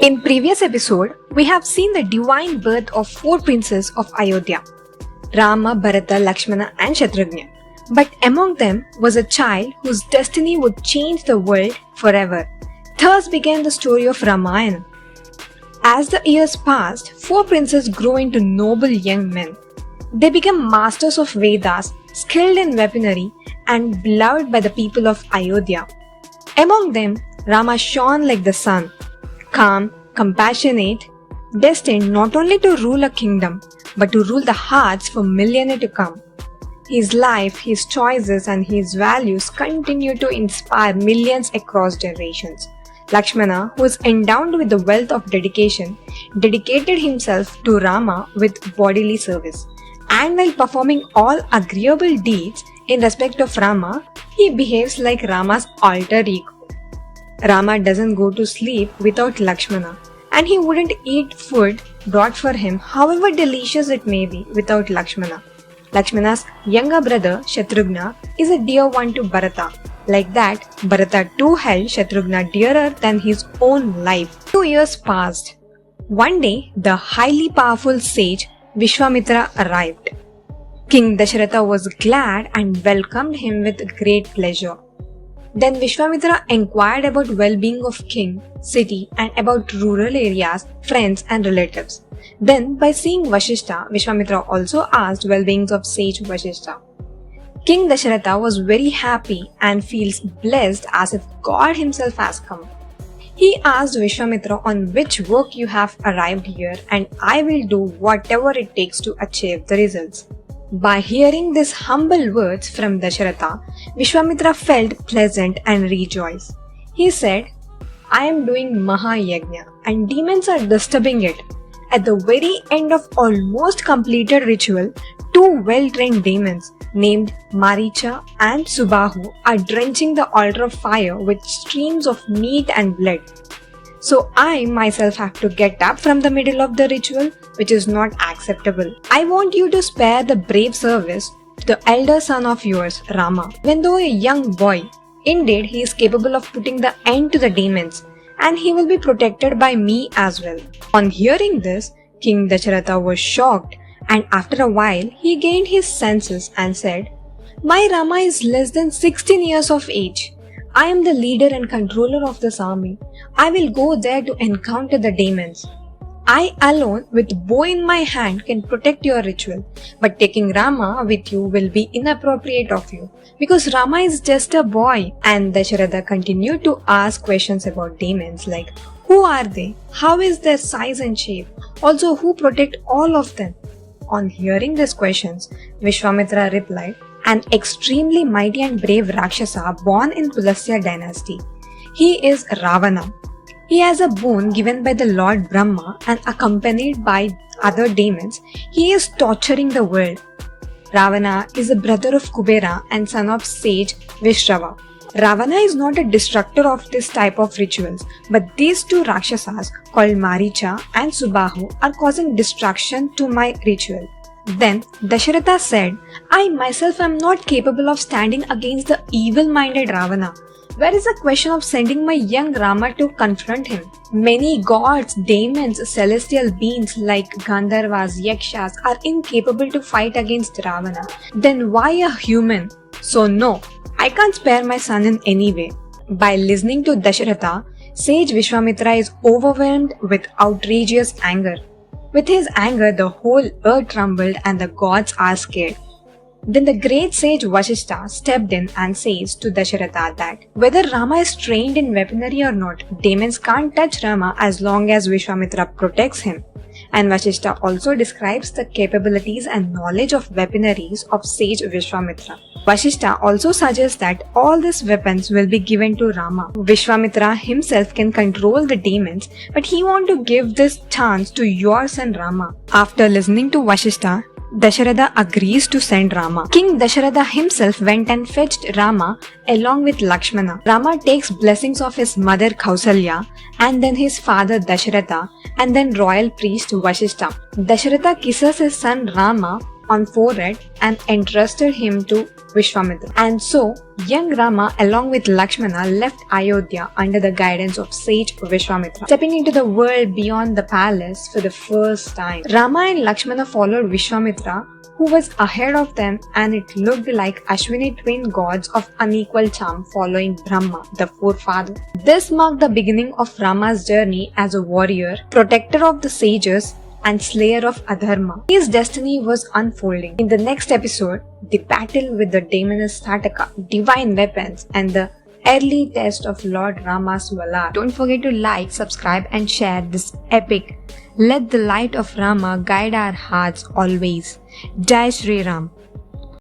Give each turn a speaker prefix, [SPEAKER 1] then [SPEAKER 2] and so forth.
[SPEAKER 1] In previous episode, we have seen the divine birth of four princes of Ayodhya, Rama, Bharata, Lakshmana and Shatrugna. But among them was a child whose destiny would change the world forever. Thus began the story of Ramayana. As the years passed, four princes grew into noble young men. They became masters of Vedas, skilled in weaponry and beloved by the people of Ayodhya. Among them, Rama shone like the sun, calm, compassionate, destined not only to rule a kingdom, but to rule the hearts for millennia to come. His life, his choices and his values continue to inspire millions across generations. Lakshmana, who is endowed with the wealth of dedication, dedicated himself to Rama with bodily service. And while performing all agreeable deeds in respect of Rama, he behaves like Rama's alter ego. Rama doesn't go to sleep without Lakshmana, and he wouldn't eat food brought for him, however delicious it may be, without Lakshmana. Lakshmana's younger brother, Shatrugna, is a dear one to Bharata. Like that, Bharata too held Shatrugna dearer than his own life. 2 years passed. One day, the highly powerful sage Vishwamitra arrived. King Dasharatha was glad and welcomed him with great pleasure. Then Vishwamitra inquired about well-being of king, city and about rural areas, friends and relatives. Then by seeing Vashishta, Vishwamitra also asked well-beings of sage Vashishta. King Dasharatha was very happy and feels blessed as if God himself has come. He asked Vishwamitra on which work you have arrived here and I will do whatever it takes to achieve the results. By hearing these humble words from Dasharatha, Vishwamitra felt pleasant and rejoiced. He said, I am doing Mahayagna and demons are disturbing it. At the very end of almost completed ritual, two well-trained demons named Maricha and Subahu are drenching the altar of fire with streams of meat and blood. So I myself have to get up from the middle of the ritual, which is not acceptable. I want you to spare the brave service to the elder son of yours, Rama. Even though a young boy, indeed he is capable of putting the end to the demons, and he will be protected by me as well. On hearing this, King Dasharatha was shocked, and after a while he gained his senses and said, My Rama is less than 16 years of age. I am the leader and controller of this army. I will go there to encounter the demons. I alone with bow in my hand can protect your ritual, but taking Rama with you will be inappropriate of you, because Rama is just a boy. And Dasharatha continued to ask questions about demons like, who are they? How is their size and shape? Also, who protect all of them? On hearing these questions, Vishwamitra replied, an extremely mighty and brave Rakshasa born in Pulasya dynasty. He is Ravana. He has a boon given by the Lord Brahma and accompanied by other demons. He is torturing the world. Ravana is a brother of Kubera and son of sage Vishrava. Ravana is not a destructor of this type of rituals, but these two Rakshasas called Maricha and Subahu are causing destruction to my ritual. Then Dasharatha said, I myself am not capable of standing against the evil-minded Ravana. Where is the question of sending my young Rama to confront him? Many gods, demons, celestial beings like Gandharvas, Yakshas are incapable to fight against Ravana. Then why a human? So no, I can't spare my son in any way. By listening to Dasharatha, sage Vishwamitra is overwhelmed with outrageous anger. With his anger, the whole earth trembled and the gods are scared. Then the great sage Vashishta stepped in and says to Dasharatha that whether Rama is trained in weaponry or not, demons can't touch Rama as long as Vishwamitra protects him. And Vashishta also describes the capabilities and knowledge of weaponaries of sage Vishwamitra. Vashishta also suggests that all these weapons will be given to Rama. Vishwamitra himself can control the demons, but he wants to give this chance to your son Rama. After listening to Vashishta, Dasharatha agrees to send Rama. King Dasharatha himself went and fetched Rama along with Lakshmana. Rama takes blessings of his mother Kausalya and then his father Dasharatha and then royal priest Vashishta. Dasharatha kisses his son Rama on forehead and entrusted him to Vishwamitra. And so, young Rama along with Lakshmana left Ayodhya under the guidance of sage Vishwamitra, stepping into the world beyond the palace for the first time. Rama and Lakshmana followed Vishwamitra, who was ahead of them, and it looked like Ashwini twin gods of unequal charm following Brahma, the forefather. This marked the beginning of Rama's journey as a warrior, protector of the sages, and slayer of Adharma. His destiny was unfolding. In the next episode, the battle with the demoness Sataka, divine weapons, and the early test of Lord Rama's valor. Don't forget to like, subscribe, and share this epic. Let the light of Rama guide our hearts always. Jai Shri Ram.